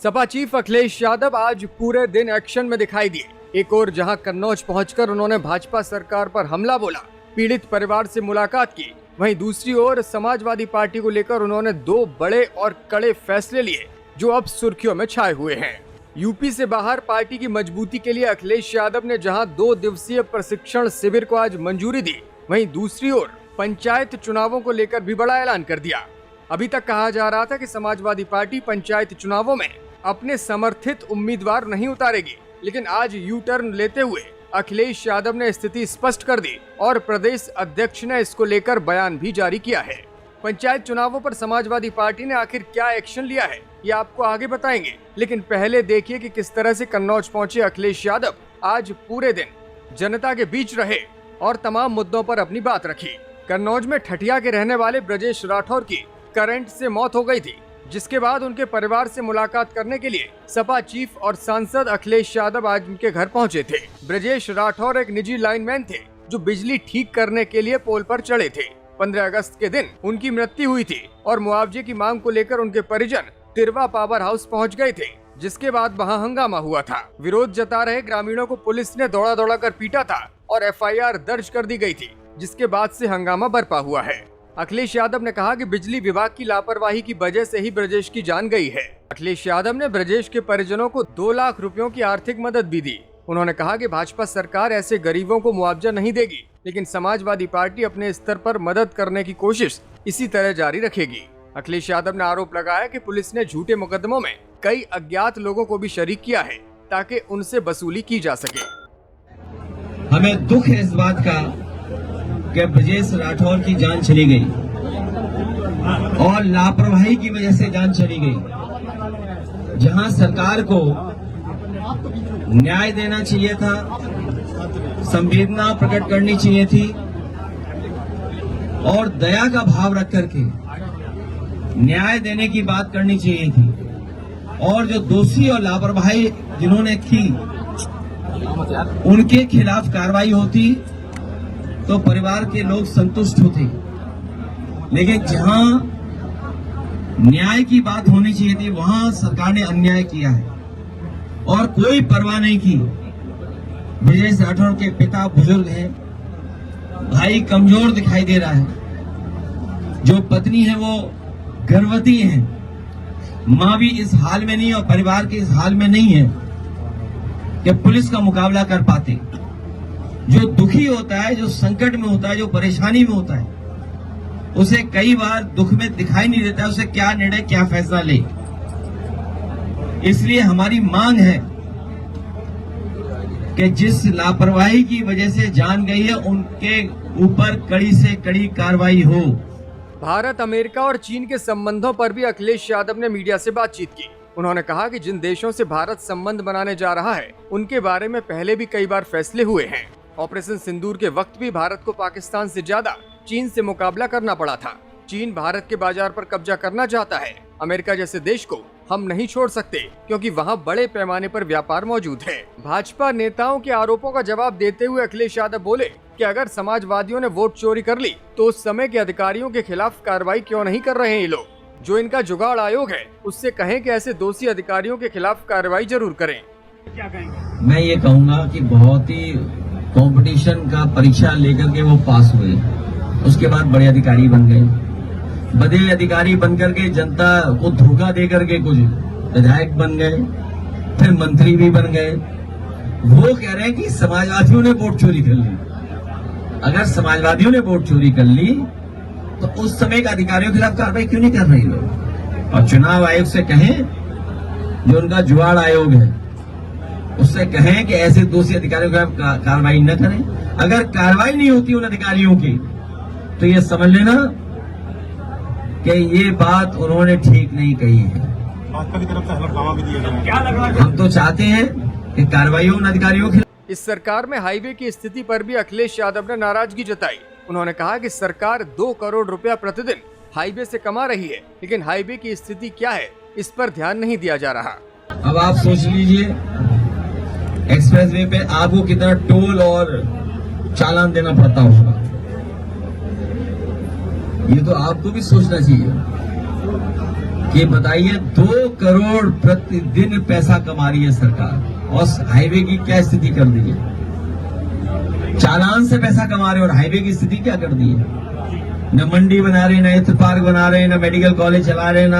Sapa chief Akhilesh Yadav आज पूरे दिन एक्शन में दिखाई दिए। एक और जहां कन्नौज पहुंचकर उन्होंने भाजपा सरकार पर हमला बोला, पीड़ित परिवार से मुलाकात की, वहीं दूसरी ओर समाजवादी पार्टी को लेकर उन्होंने 2 बड़े और कड़े फैसले लिए जो अब सुर्खियों में छाए हुए हैं। यूपी से बाहर पार्टी की मजबूती के लिए अखिलेश यादव ने जहां 2 दिवसीय प्रशिक्षण शिविर को आज मंजूरी दी, वहीं दूसरी ओर पंचायत चुनावों को लेकर भी बड़ा ऐलान कर दिया। अभी तक कहा जा रहा था कि समाजवादी पार्टी पंचायत चुनावों में अपने समर्थित उम्मीदवार नहीं उतारेगी, लेकिन आज यू टर्न लेते हुए अखिलेश यादव ने स्थिति स्पष्ट कर दी और प्रदेश अध्यक्ष ने इसको लेकर बयान भी जारी किया है। पंचायत चुनावों पर समाजवादी पार्टी ने आखिर क्या एक्शन लिया है, ये आपको आगे बताएंगे, लेकिन पहले देखिए कि किस तरह से कन्नौज पहुंचे अखिलेश यादव। आज पूरे दिन जनता के बीच रहे और तमाम मुद्दों पर अपनी बात रखी। कन्नौज में ठठिया के रहने वाले ब्रजेश राठौर की करंट से मौत हो गई थी, जिसके बाद उनके परिवार से मुलाकात करने के लिए सपा चीफ और सांसद अखिलेश यादव आज उनके घर पहुंचे थे। ब्रजेश राठौर एक निजी लाइनमैन थे जो बिजली ठीक करने के लिए पोल पर चढ़े थे। 15 अगस्त के दिन उनकी मृत्यु हुई थी और मुआवजे की मांग को लेकर उनके परिजन तिरवा पावर हाउस पहुंच गए थे, जिसके बाद वहां हंगामा हुआ था। विरोध जता रहे ग्रामीणों को पुलिस ने दौड़ा दौड़ा कर पीटा था और FIR दर्ज कर दी गई थी, जिसके बाद से हंगामा बरपा हुआ है। अखिलेश यादव ने कहा कि बिजली विभाग की लापरवाही की वजह से ही ब्रजेश की जान गई है। अखिलेश यादव ने ब्रजेश के परिजनों को 2 लाख रुपयों की आर्थिक मदद भी दी। उन्होंने कहा कि भाजपा सरकार ऐसे गरीबों को मुआवजा नहीं देगी, लेकिन समाजवादी पार्टी अपने स्तर पर मदद करने की कोशिश इसी तरह जारी रखेगी। अखिलेश यादव ने आरोप लगाया कि पुलिस ने झूठे मुकदमों में कई अज्ञात लोगों को भी शरीक किया है ताकि उनसे वसूली की जा सके। हमें दुख है इस बात का कि ब्रजेश राठौर की जान चली गई और लापरवाही की वजह से जान चली गई। जहां सरकार को न्याय देना चाहिए था, संवेदना प्रकट करनी चाहिए थी और दया का भाव रख करके न्याय देने की बात करनी चाहिए थी, और जो दोषी और लापरवाही जिन्होंने की उनके खिलाफ कार्रवाई होती तो परिवार के लोग संतुष्ट होते। लेकिन जहां न्याय की बात होनी चाहिए थी वहां सरकार ने अन्याय किया है और कोई परवाह नहीं की। ब्रजेश राठौर के पिता बुजुर्ग हैं, भाई कमजोर दिखाई दे रहा है, जो पत्नी है वो गर्भवती है, मां भी इस हाल में नहीं और परिवार के इस हाल में नहीं है कि पुलिस का मुकाबला कर पाते। जो दुखी होता है, जो संकट में होता है, जो परेशानी में होता है, उसे कई बार दुख में दिखाई नहीं देता उसे क्या निर्णय क्या फैसला ले। इसलिए हमारी मांग है कि जिस लापरवाही की वजह से जान गई है उनके ऊपर कड़ी से कड़ी कार्रवाई हो। भारत, अमेरिका और चीन के संबंधों पर भी अखिलेश यादव ने मीडिया से बातचीत की। उन्होंने कहा कि जिन देशों से भारत संबंध बनाने जा रहा है उनके बारे में पहले भी कई बार फैसले हुए हैं। ऑपरेशन सिंदूर के वक्त भी भारत को पाकिस्तान से ज्यादा चीन से मुकाबला करना पड़ा था। चीन भारत के बाजार पर कब्जा करना चाहता है। अमेरिका जैसे देश को हम नहीं छोड़ सकते क्योंकि वहाँ बड़े पैमाने पर व्यापार मौजूद है। भाजपा नेताओं के आरोपों का जवाब देते हुए अखिलेश यादव बोले कि अगर समाजवादियों ने वोट चोरी कर ली तो उस समय के अधिकारियों के खिलाफ कार्रवाई क्यों नहीं कर रहे हैं ये लोग। जो इनका जुगाड़ आयोग है उससे कहें कि ऐसे दोषी अधिकारियों के खिलाफ कार्रवाई जरूर करें। क्या कहेंगे? मैं ये कहूँगा कि बहुत ही कंपटीशन का परीक्षा लेकर के वो पास हुए, उसके बाद बड़े अधिकारी बन गए। बड़े अधिकारी बनकर के जनता को धोखा दे करके कुछ विधायक बन गए, फिर मंत्री भी बन गए। वो कह रहे हैं कि समाजवादियों ने वोट चोरी कर ली। अगर समाजवादियों ने वोट चोरी कर ली तो उस समय के अधिकारियों के खिलाफ कार्रवाई क्यों नहीं कर रही लोग? और चुनाव आयोग से कहें, जो उनका जुगाड़ आयोग है, उससे कहें कि ऐसे दोषी अधिकारियों के खिलाफ कार्रवाई न करें। अगर कार्रवाई नहीं होती उन अधिकारियों की तो ये समझ लेना कि ये बात उन्होंने ठीक नहीं कही है। भाजपा की तरफ से हलफनामा भी दिया गया। हम तो चाहते हैं कि कार्रवाई हो उन अधिकारियों के। इस सरकार में हाईवे की स्थिति पर भी अखिलेश यादव ने नाराजगी जताई। उन्होंने कहा कि सरकार 2 करोड़ रुपया प्रतिदिन हाईवे से कमा रही है, लेकिन हाईवे की स्थिति क्या है इस पर ध्यान नहीं दिया जा रहा। अब आप सोच लीजिए, एक्सप्रेसवे पे आपको कितना टोल और चालान देना पड़ता होगा, ये तो आपको भी सोचना चाहिए। कि बताइए 2 करोड़ प्रतिदिन पैसा कमा रही है सरकार और हाईवे की क्या स्थिति कर दी है। चालान से पैसा कमा रहे और हाईवे की स्थिति क्या कर दी है। न मंडी बना रहे, न हेल्थ पार्क बना रहे, न मेडिकल कॉलेज चला रहे, न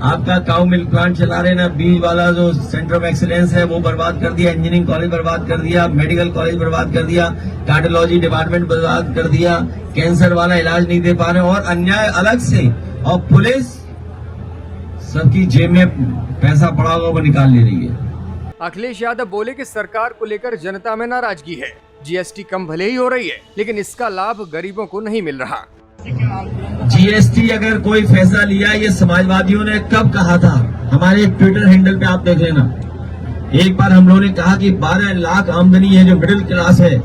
आपका काउ मिल्क प्लांट चला रहे, न बीज वाला जो सेंटर ऑफ एक्सीलेंस है वो बर्बाद कर दिया, इंजीनियरिंग कॉलेज बर्बाद कर दिया, मेडिकल कॉलेज बर्बाद कर दिया, कार्डियोलॉजी डिपार्टमेंट बर्बाद कर दिया, कैंसर वाला इलाज नहीं दे पा रहे और अन्याय अलग से, और पुलिस सबकी जेब में पैसा पड़ा हुआ वो निकाल ले रही है। अखिलेश यादव बोले कि सरकार को लेकर जनता में नाराजगी है। जीएसटी कम भले ही हो रही है, लेकिन इसका लाभ गरीबों को नहीं मिल रहा। जीएसटी अगर कोई फैसला लिया, ये समाजवादियों ने कब कहा था, हमारे ट्विटर हैंडल पे आप देख लेना। एक बार हम लोगों ने कहा कि 12 लाख आमदनी है जो मिडिल क्लास है,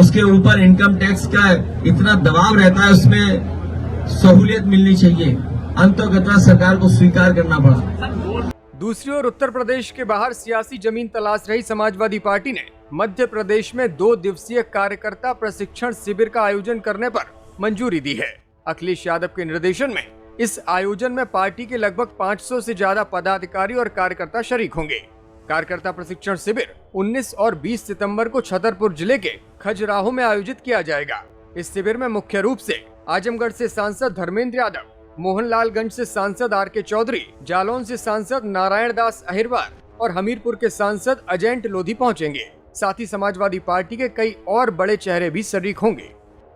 उसके ऊपर इनकम टैक्स का इतना दबाव रहता है, उसमें सहूलियत मिलनी चाहिए। अंततः सरकार को स्वीकार करना पड़ा। दूसरी ओर उत्तर प्रदेश के बाहर सियासी जमीन तलाश रही समाजवादी पार्टी ने मध्य प्रदेश में 2 दिवसीय कार्यकर्ता प्रशिक्षण शिविर का आयोजन करने पर मंजूरी दी है। अखिलेश यादव के निर्देशन में इस आयोजन में पार्टी के लगभग 500 से ज्यादा पदाधिकारी और कार्यकर्ता शरीक होंगे। कार्यकर्ता प्रशिक्षण शिविर 19 और 20 सितंबर को छतरपुर जिले के खजुराहो में आयोजित किया जाएगा। इस शिविर में मुख्य रूप से आजमगढ़ से सांसद धर्मेंद्र यादव, मोहनलालगंज से सांसद आर.के. चौधरी, जालौन से सांसद नारायण दास अहिरवार और हमीरपुर के सांसद अजयंत लोधी पहुंचेंगे। साथ ही समाजवादी पार्टी के कई और बड़े चेहरे भी शरीक होंगे।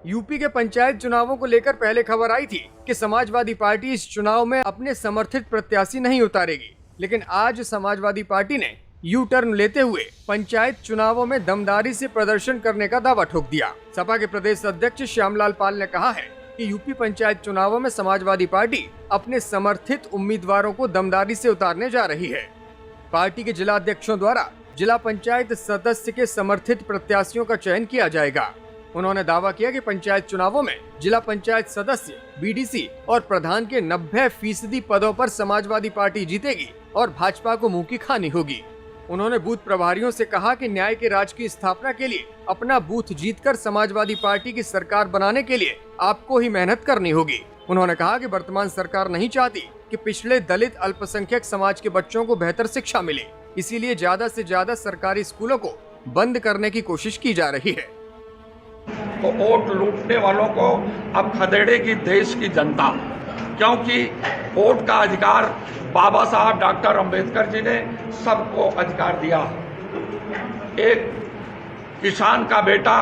यूपी के पंचायत चुनावों को लेकर पहले खबर आई थी कि समाजवादी पार्टी इस चुनाव में अपने समर्थित प्रत्याशी नहीं उतारेगी, लेकिन आज समाजवादी पार्टी ने यू टर्न लेते हुए पंचायत चुनावों में दमदारी से प्रदर्शन करने का दावा ठोक दिया। सपा के प्रदेश अध्यक्ष श्यामलाल पाल ने कहा है कि यूपी पंचायत चुनावों में समाजवादी पार्टी अपने समर्थित उम्मीदवारों को दमदारी से उतारने जा रही है। पार्टी के जिला अध्यक्षों द्वारा जिला पंचायत सदस्य के समर्थित प्रत्याशियों का चयन किया जाएगा। उन्होंने दावा किया कि पंचायत चुनावों में जिला पंचायत सदस्य, बीडीसी और प्रधान के 90% पदों पर समाजवादी पार्टी जीतेगी और भाजपा को मुंह की खानी होगी। उन्होंने बूथ प्रभारियों से कहा कि न्याय के राज की स्थापना के लिए अपना बूथ जीतकर समाजवादी पार्टी की सरकार बनाने के लिए आपको ही मेहनत करनी होगी। उन्होंने कहा कि वर्तमान सरकार नहीं चाहती कि पिछड़े, दलित, अल्पसंख्यक समाज के बच्चों को बेहतर शिक्षा मिले, इसीलिए ज्यादा से ज्यादा सरकारी स्कूलों को बंद करने की कोशिश की जा रही है। तो वोट लूटने वालों को अब खदेड़ेगी देश की जनता, क्योंकि वोट का अधिकार बाबा साहब डॉक्टर अंबेडकर जी ने सबको अधिकार दिया। एक किसान का बेटा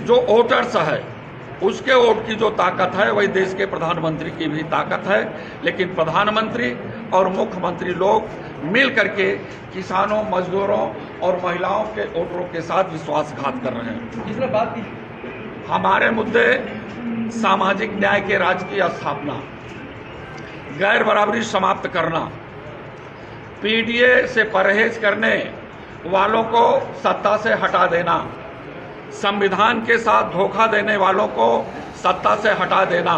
जो वोटर्स है, उसके वोट की जो ताकत है वही देश के प्रधानमंत्री की भी ताकत है। लेकिन प्रधानमंत्री और मुख्यमंत्री लोग मिल करके किसानों, मजदूरों और महिलाओं के वोटरों के साथ विश्वासघात कर रहे हैं। इसमें बात हमारे मुद्दे सामाजिक न्याय के राज की स्थापना, गैर बराबरी समाप्त करना, पीडीए से परहेज करने वालों को सत्ता से हटा देना, संविधान के साथ धोखा देने वालों को सत्ता से हटा देना,